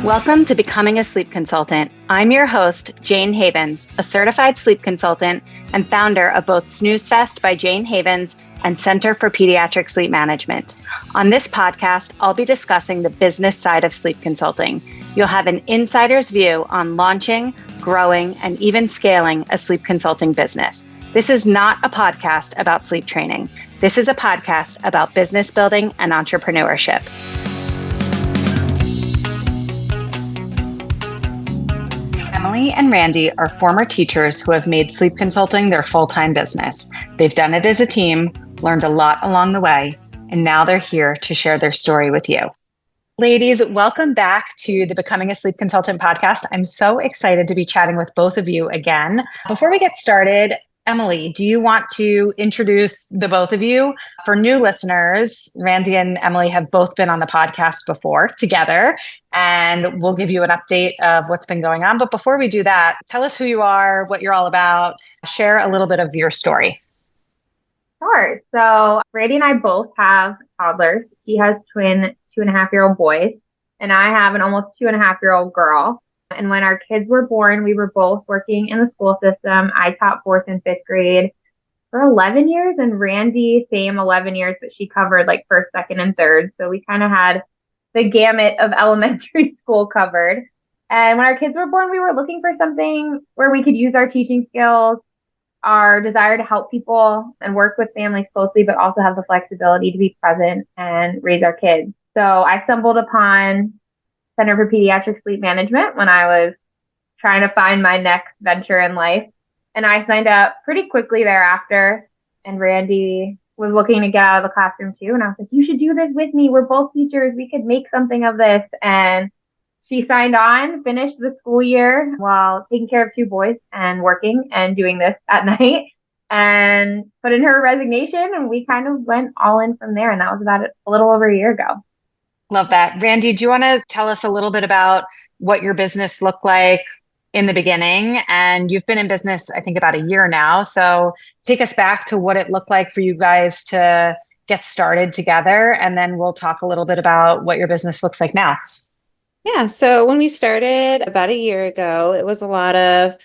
Welcome to Becoming a Sleep Consultant. I'm your host, Jayne Havens, a certified sleep consultant and founder of both Snooze Fest by Jayne Havens and Center for Pediatric Sleep Management. On this podcast, I'll be discussing the business side of sleep consulting. You'll have an insider's view on launching, growing, and even scaling a sleep consulting business. This is not a podcast about sleep training. This is a podcast about business building and entrepreneurship. Emily and Randi are former teachers who have made sleep consulting their full-time business. They've done it as a team, learned a lot along the way, and now they're here to share their story with you. Ladies, welcome back to the Becoming a Sleep Consultant podcast. I'm so excited to be chatting with both of you again. Before we get started, Emily, do you want to introduce the both of you? For new listeners, Randi and Emily have both been on the podcast before together, and we'll give you an update of what's been going on. But before we do that, tell us who you are, what you're all about, share a little bit of your story. Sure. So Randi and I both have toddlers. She has twin 2.5-year-old boys, and I have an almost 2.5-year-old girl. And when our kids were born, we were both working in the school system. I taught 4th and 5th grade for 11 years, and Randi, same 11 years, but she covered like 1st, 2nd, and 3rd. So we kind of had the gamut of elementary school covered. And when our kids were born, we were looking for something where we could use our teaching skills, our desire to help people and work with families closely, but also have the flexibility to be present and raise our kids. So I stumbled upon Center for Pediatric Sleep Management when I was trying to find my next venture in life. And I signed up pretty quickly thereafter. And Randi was looking to get out of the classroom too. And I was like, you should do this with me. We're both teachers. We could make something of this. And she signed on, finished the school year while taking care of 2 boys and working and doing this at night, and put in her resignation. And we kind of went all in from there. And that was about a little over a year ago. Love that. Randi, do you want to tell us a little bit about what your business looked like in the beginning? And you've been in business, I think, about a year now. So take us back to what it looked like for you guys to get started together. And then we'll talk a little bit about what your business looks like now. Yeah. So when we started about a year ago, it was a lot of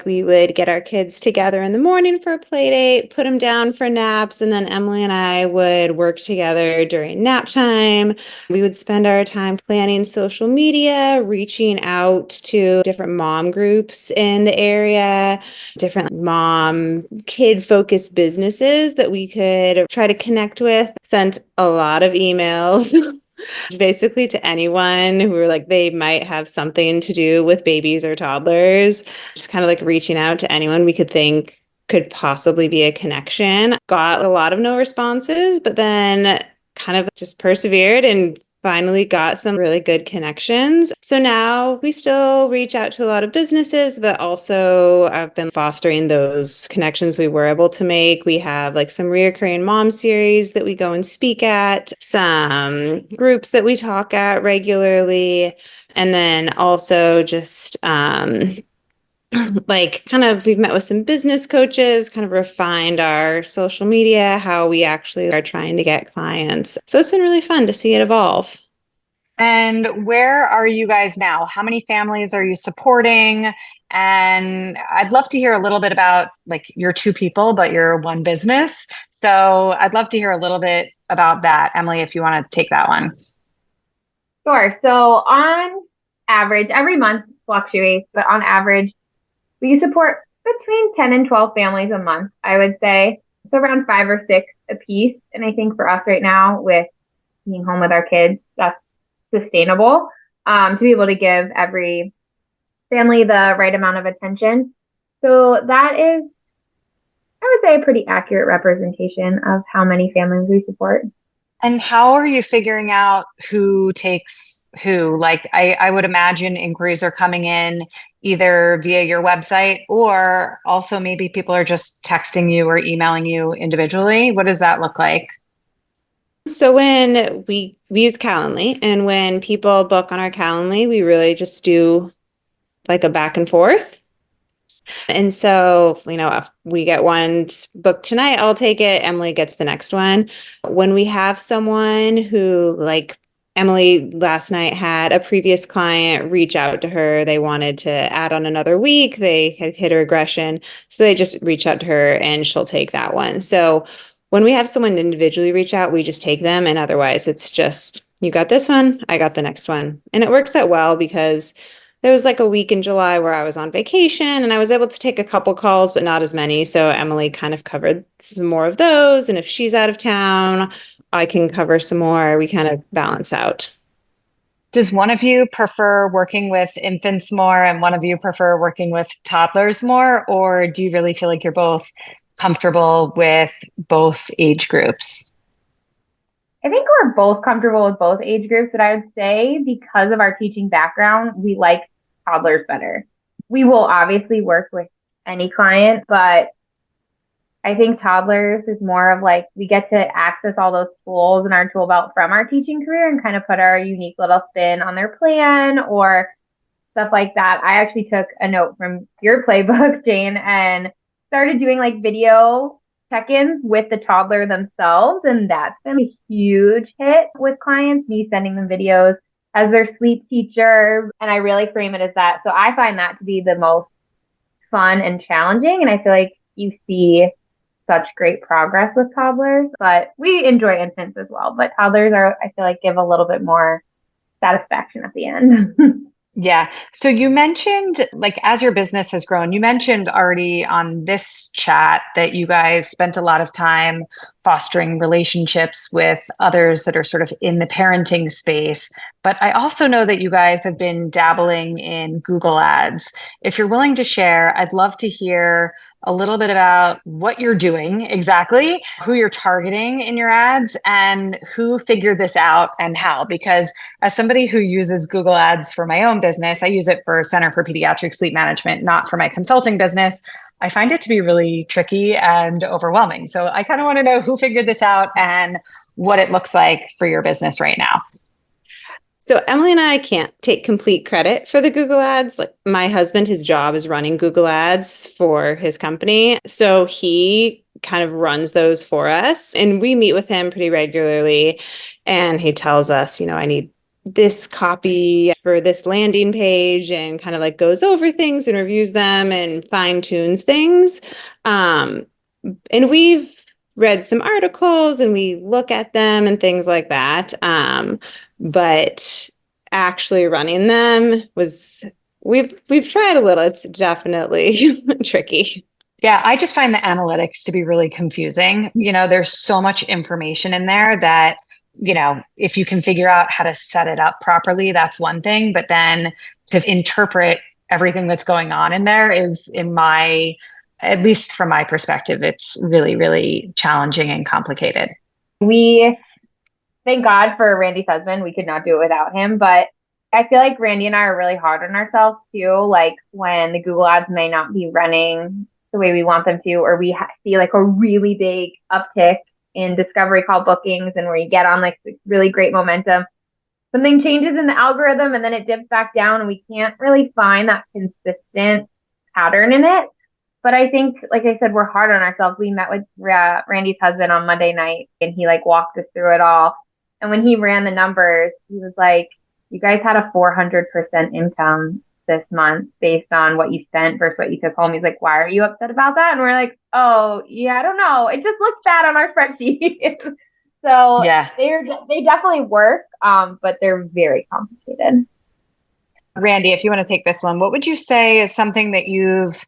we would get our kids together in the morning for a play date, put them down for naps, and then Emily and I would work together during nap time. We would spend our time planning social media, reaching out to different mom groups in the area, different mom, kid-focused businesses that we could try to connect with. Sent a lot of emails. Basically to anyone who were they might have something to do with babies or toddlers, just kind of reaching out to anyone we could think could possibly be a connection. Got a lot of no responses, but then kind of just persevered and finally got some really good connections. So now we still reach out to a lot of businesses, but also I've been fostering those connections we were able to make. We have some reoccurring mom series that we go and speak at, some groups that we talk at regularly, and then also just we've met with some business coaches, kind of refined our social media, how we actually are trying to get clients. So it's been really fun to see it evolve. And where are you guys now? How many families are you supporting? And I'd love to hear a little bit about you're 2 people, but you're one business. So I'd love to hear a little bit about that. Emily, if you want to take that one. Sure. So on average, every month fluctuates, but on average, we support between 10 and 12 families a month, I would say. So around 5 or 6 a piece. And I think for us right now, with being home with our kids, that's sustainable to be able to give every family the right amount of attention. So that is, I would say, a pretty accurate representation of how many families we support. And how are you figuring out who takes who? I would imagine inquiries are coming in either via your website, or also maybe people are just texting you or emailing you individually. What does that look like? So when we use Calendly, and when people book on our Calendly, we really just do a back and forth. And so, if we get one booked tonight, I'll take it. Emily gets the next one. When we have someone who Emily last night had a previous client reach out to her. They wanted to add on another week. They had hit a regression. So they just reach out to her and she'll take that one. So when we have someone individually reach out, we just take them. And otherwise, it's just, you got this one, I got the next one. And it works out well because there was like a week in July where I was on vacation and I was able to take a couple calls, but not as many. So Emily kind of covered some more of those. And if she's out of town, I can cover some more. We kind of balance out. Does one of you prefer working with infants more and one of you prefer working with toddlers more? Or do you really feel like you're both comfortable with both age groups? I think we're both comfortable with both age groups, but I would say because of our teaching background, we like toddlers better. We will obviously work with any client, but I think toddlers is more of like we get to access all those tools in our tool belt from our teaching career and kind of put our unique little spin on their plan or stuff like that. I actually took a note from your playbook, Jayne, and started doing like video check-ins with the toddler themselves. And that's been a huge hit with clients, me sending them videos as their sleep teacher. And I really frame it as that. So I find that to be the most fun and challenging. And I feel like you see such great progress with toddlers, but we enjoy infants as well. But toddlers are, I feel like, give a little bit more satisfaction at the end. Yeah. So you mentioned, like, as your business has grown, you mentioned already on this chat that you guys spent a lot of time fostering relationships with others that are sort of in the parenting space. But I also know that you guys have been dabbling in Google Ads. If you're willing to share, I'd love to hear a little bit about what you're doing exactly, who you're targeting in your ads, and who figured this out and how. Because as somebody who uses Google Ads for my own business, I use it for Center for Pediatric Sleep Management, not for my consulting business. I find it to be really tricky and overwhelming. So I kind of want to know who figured this out and what it looks like for your business right now. So Emily and I can't take complete credit for the Google Ads. Like my husband, his job is running Google Ads for his company. So he kind of runs those for us. And we meet with him pretty regularly. And he tells us, I need this copy for this landing page and kind of like goes over things and reviews them and fine tunes things. And we've read some articles and we look at them and things like that. But actually running them we've tried a little. It's definitely tricky. Yeah, I just find the analytics to be really confusing. There's so much information in there that, if you can figure out how to set it up properly, that's one thing. But then to interpret everything that's going on in there is, at least from my perspective, it's really, really challenging and complicated. We thank God for Randy's husband. We could not do it without him. But I feel like Randy and I are really hard on ourselves too. Like when the Google Ads may not be running the way we want them to, or we see like a really big uptick in discovery call bookings and where you get on like really great momentum, something changes in the algorithm and then it dips back down and we can't really find that consistent pattern in it. But I think, like I said, we're hard on ourselves. We met with Randy's husband on Monday night and he like walked us through it all. And when he ran the numbers, he was like, you guys had a 400% income this month based on what you spent versus what you took home. He's like, why are you upset about that? And we're like, oh, yeah, I don't know. It just looks bad on our spreadsheet. So yeah, they definitely work, but they're very complicated. Randi, if you want to take this one, what would you say is something that you've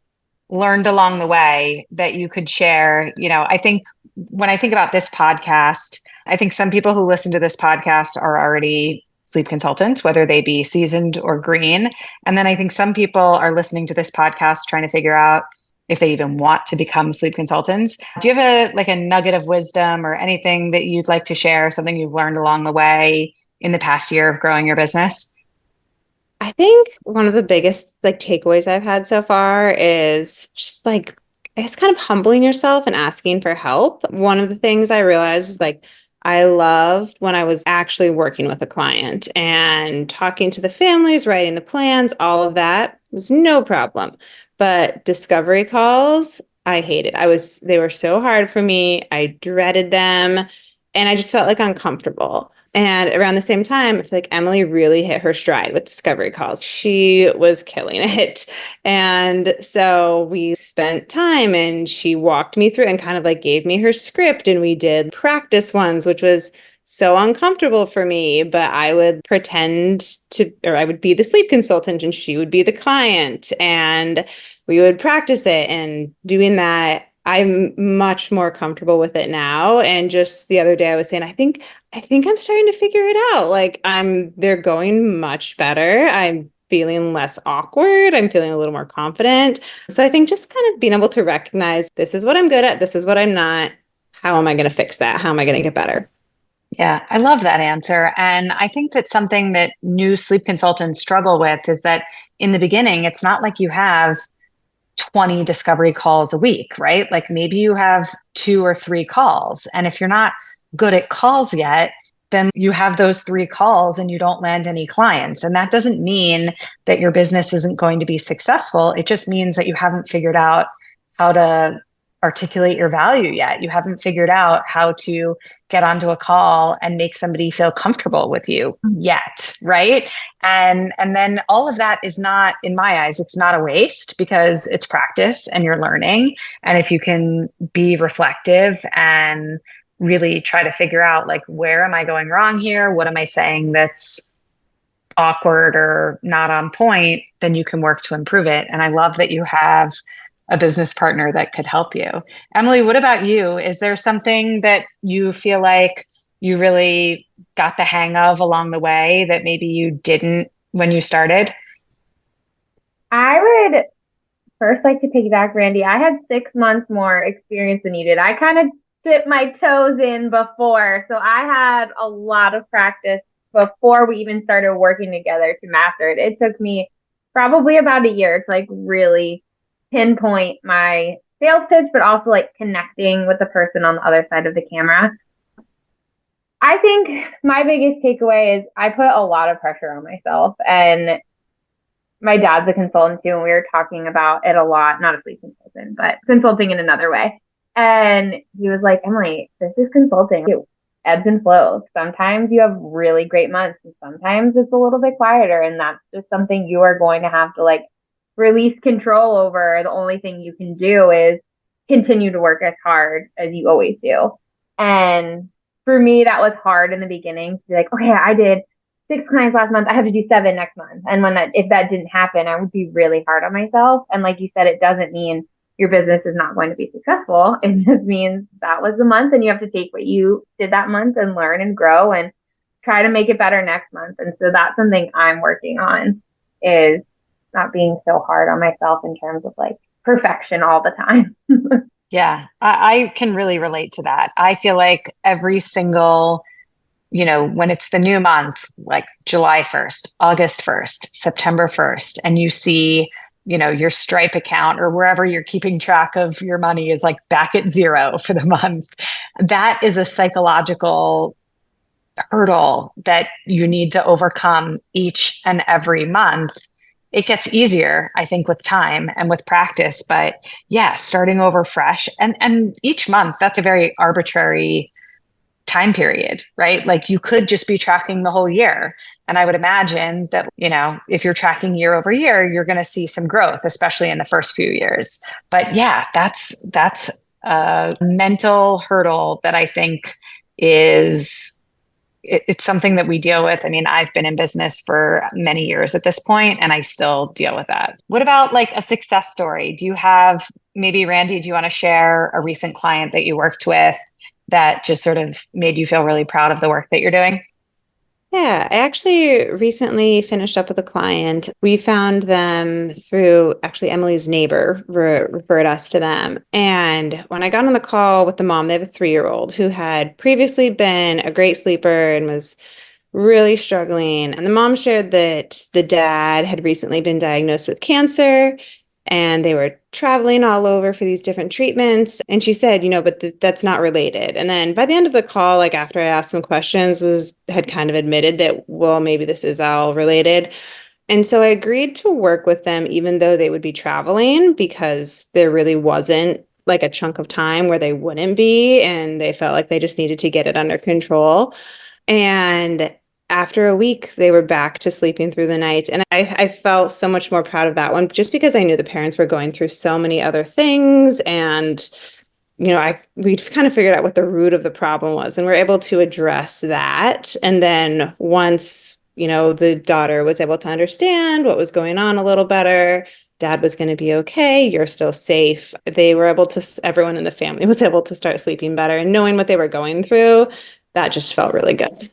learned along the way that you could share? I think when I think about this podcast, I think some people who listen to this podcast are already sleep consultants, whether they be seasoned or green. And then I think some people are listening to this podcast trying to figure out if they even want to become sleep consultants. Do you have a nugget of wisdom or anything that you'd like to share, something you've learned along the way in the past year of growing your business? I think one of the biggest takeaways I've had so far is just it's kind of humbling yourself and asking for help. One of the things I realized is I loved when I was actually working with a client and talking to the families, writing the plans, all of that was no problem. But discovery calls, I hated. They were so hard for me. I dreaded them. And I just felt like uncomfortable. And around the same time, I feel like Emily really hit her stride with discovery calls. She was killing it. And so we spent time and she walked me through and kind of like gave me her script. And we did practice ones, which was so uncomfortable for me, but I would I would be the sleep consultant and she would be the client and we would practice it. And doing that, I'm much more comfortable with it now. And just the other day I was saying, I think I'm starting to figure it out. Like they're going much better. I'm feeling less awkward. I'm feeling a little more confident. So I think just kind of being able to recognize this is what I'm good at. This is what I'm not. How am I going to fix that? How am I going to get better? Yeah, I love that answer. And I think that something that new sleep consultants struggle with is that in the beginning, it's not like you have 20 discovery calls a week, right? Like maybe you have 2 or 3 calls. And if you're not good at calls yet, then you have those 3 calls and you don't land any clients. And that doesn't mean that your business isn't going to be successful. It just means that you haven't figured out how to articulate your value yet. You haven't figured out how to get onto a call and make somebody feel comfortable with you yet, right? And then all of that is not, in my eyes, it's not a waste because it's practice and you're learning. And if you can be reflective and really try to figure out, like, where am I going wrong here? What am I saying that's awkward or not on point? Then you can work to improve it. And I love that you have a business partner that could help you. Emily, what about you? Is there something that you feel like you really got the hang of along the way that maybe you didn't when you started? I would first like to piggyback Randy. I had 6 months more experience than you did. I kind of dipped my toes in before. So I had a lot of practice before we even started working together to master it. It took me probably about a year to like really pinpoint my sales pitch, but also like connecting with the person on the other side of the camera. I think my biggest takeaway is I put a lot of pressure on myself, and my dad's a consultant too, and we were talking about it a lot, not a sleep consultant, but consulting in another way. And he was like, Emily, this is consulting. It ebbs and flows. Sometimes you have really great months and sometimes it's a little bit quieter, and that's just something you are going to have to like release control over. The only thing you can do is continue to work as hard as you always do. And for me, that was hard in the beginning to be like, okay, I did 6 clients last month. I have to do 7 next month. And if that didn't happen, I would be really hard on myself. And like you said, it doesn't mean your business is not going to be successful. It just means that was the month and you have to take what you did that month and learn and grow and try to make it better next month. And so that's something I'm working on, is not being so hard on myself in terms of like perfection all the time. Yeah, I can really relate to that. I feel like every single, when it's the new month, like July 1st, August 1st, September 1st, and you see, your Stripe account or wherever you're keeping track of your money is like back at 0 for the month. That is a psychological hurdle that you need to overcome each and every month. It gets easier, I think, with time and with practice, but yeah, starting over fresh and each month, that's a very arbitrary time period, right? Like you could just be tracking the whole year. And I would imagine that, if you're tracking year over year, you're going to see some growth, especially in the first few years. But yeah, that's a mental hurdle that I think it's something that we deal with. I mean, I've been in business for many years at this point, and I still deal with that. What about like a success story? Do you have, maybe Randi, do you want to share a recent client that you worked with that just sort of made you feel really proud of the work that you're doing? Yeah, I actually recently finished up with a client. We found them through actually Emily's neighbor referred us to them. And when I got on the call with the mom, they have a 3-year-old who had previously been a great sleeper and was really struggling. And the mom shared that the dad had recently been diagnosed with cancer and they were traveling all over for these different treatments. And she said, but that's not related. And then by the end of the call, like after I asked some questions, had kind of admitted that, well, maybe this is all related. And so I agreed to work with them, even though they would be traveling, because there really wasn't like a chunk of time where they wouldn't be, and they felt like they just needed to get it under control. And after a week, they were back to sleeping through the night. And I felt so much more proud of that one just because I knew the parents were going through so many other things. And, we kind of figured out what the root of the problem was, and we're able to address that. And then once, the daughter was able to understand what was going on a little better, dad was going to be okay, you're still safe. Everyone in the family was able to start sleeping better, and knowing what they were going through, that just felt really good.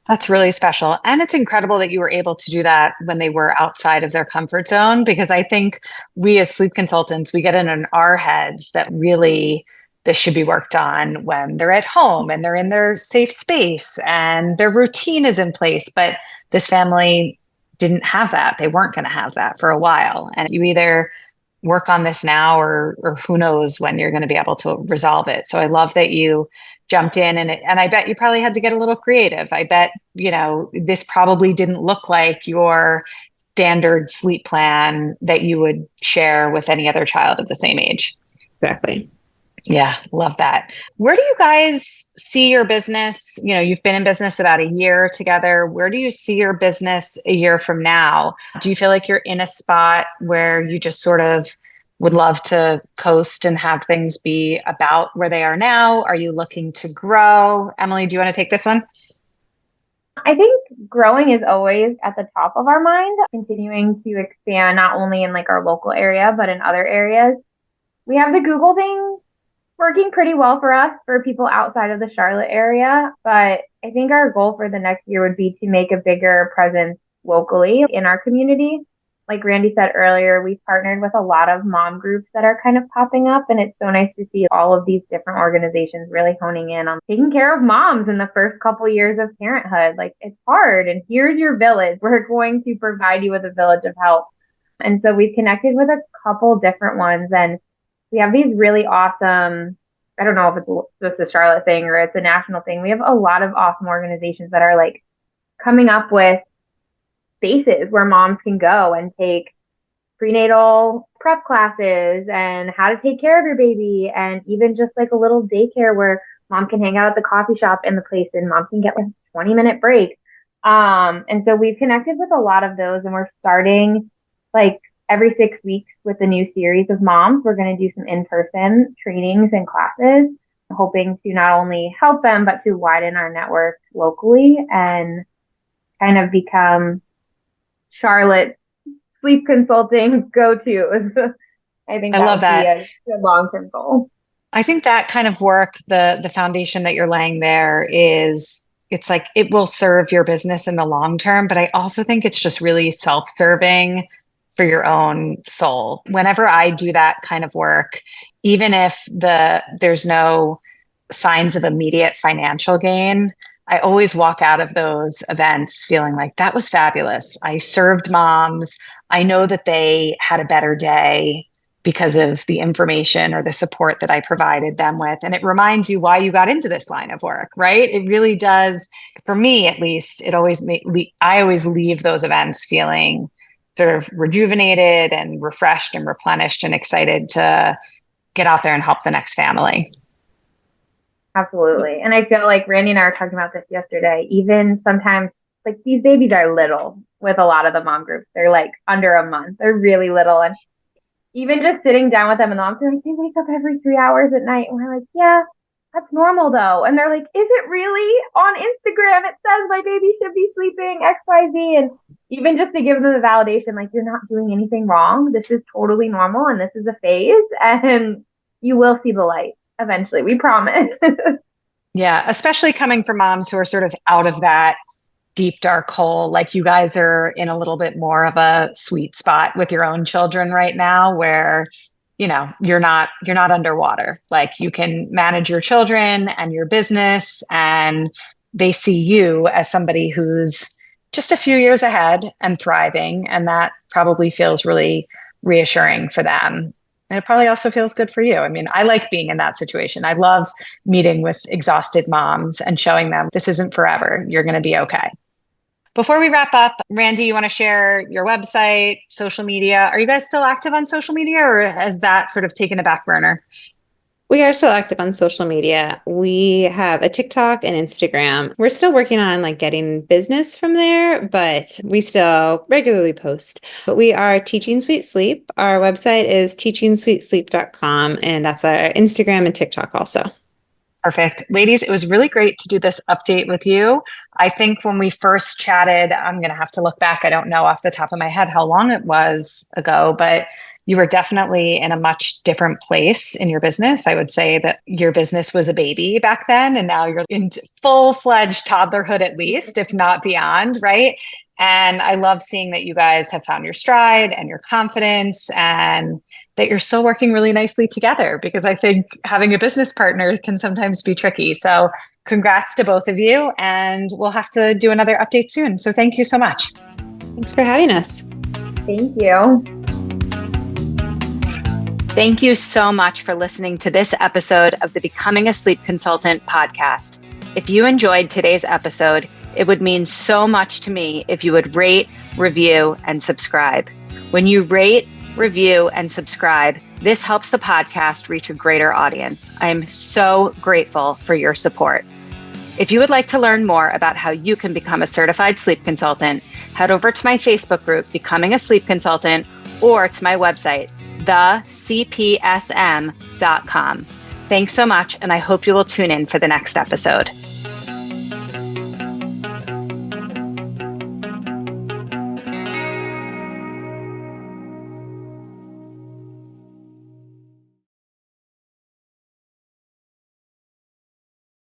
That's really special. And it's incredible that you were able to do that when they were outside of their comfort zone, because I think we as sleep consultants, we get in our heads that really this should be worked on when they're at home and they're in their safe space and their routine is in place. But this family didn't have that. They weren't going to have that for a while. And you either work on this now or who knows when you're going to be able to resolve it. So I love that you jumped in, and I bet you probably had to get a little creative. I bet, this probably didn't look like your standard sleep plan that you would share with any other child of the same age. Exactly. Yeah, love that. Where do you guys see your business? You've been in business about a year together. Where do you see your business a year from now? Do you feel like you're in a spot where you just sort of would love to coast and have things be about where they are now? Are you looking to grow? Emily, do you want to take this one? I think growing is always at the top of our mind, continuing to expand not only in like our local area, but in other areas. We have the Google thing working pretty well for us for people outside of the Charlotte area. But I think our goal for the next year would be to make a bigger presence locally in our community. Like Randi said earlier, we've partnered with a lot of mom groups that are kind of popping up. And it's so nice to see all of these different organizations really honing in on taking care of moms in the first couple years of parenthood. Like, it's hard. And here's your village. We're going to provide you with a village of help. And so we've connected with a couple different ones. And we have these really awesome, I don't know if it's just a Charlotte thing or it's a national thing. We have a lot of awesome organizations that are like coming up with spaces where moms can go and take prenatal prep classes and how to take care of your baby, and even just like a little daycare where mom can hang out at the coffee shop in the place and mom can get like a 20-minute break. And so we've connected with a lot of those, and we're starting like every 6 weeks with a new series of moms. We're going to do some in-person trainings and classes, hoping to not only help them, but to widen our network locally and kind of become Charlotte's sleep consulting go-to. I think I love that. Be a long-term goal. I think that kind of work, the foundation that you're laying there it's like it will serve your business in the long term, but I also think it's just really self-serving for your own soul. Whenever I do that kind of work, even if there's no signs of immediate financial gain, I always walk out of those events feeling like that was fabulous. I served moms. I know that they had a better day because of the information or the support that I provided them with. And it reminds you why you got into this line of work, right? It really does, for me at least, I always leave those events feeling sort of rejuvenated and refreshed and replenished and excited to get out there and help the next family. Absolutely. And I feel like Randi and I were talking about this yesterday. Even sometimes, like, these babies are little with a lot of the mom groups. They're like under a month. They're really little. And even just sitting down with them, and the moms are like, they wake up every 3 hours at night. And we're like, yeah, that's normal though. And they're like, is it really? On Instagram, it says my baby should be sleeping XYZ. And even just to give them the validation, like, you're not doing anything wrong. This is totally normal. And this is a phase. And you will see the light eventually. We promise. Yeah, especially coming from moms who are sort of out of that deep, dark hole. Like, you guys are in a little bit more of a sweet spot with your own children right now where, you're not underwater. Like, you can manage your children and your business, and they see you as somebody who's just a few years ahead and thriving. And that probably feels really reassuring for them. And it probably also feels good for you. I mean, I like being in that situation. I love meeting with exhausted moms and showing them this isn't forever. You're going to be okay. Before we wrap up, Randi, you want to share your website, social media? Are you guys still active on social media, or has that sort of taken a back burner? We are still active on social media. We have a TikTok and Instagram. We're still working on like getting business from there, but we still regularly post. But we are Teaching Sweet Sleep. Our website is teachingsweetsleep.com, and that's our Instagram and TikTok also. Perfect. Ladies, it was really great to do this update with you. I think when we first chatted, I'm going to have to look back. I don't know off the top of my head how long it was ago, but you were definitely in a much different place in your business. I would say that your business was a baby back then, and now you're in full-fledged toddlerhood at least, if not beyond, right? And I love seeing that you guys have found your stride and your confidence, and that you're still working really nicely together, because I think having a business partner can sometimes be tricky. So congrats to both of you, and we'll have to do another update soon. So thank you so much. Thanks for having us. Thank you. Thank you so much for listening to this episode of the Becoming a Sleep Consultant podcast. If you enjoyed today's episode, it would mean so much to me if you would rate, review, and subscribe. When you rate, review, and subscribe, this helps the podcast reach a greater audience. I am so grateful for your support. If you would like to learn more about how you can become a certified sleep consultant, head over to my Facebook group, Becoming a Sleep Consultant, or to my website, thecpsm.com. Thanks so much, and I hope you will tune in for the next episode.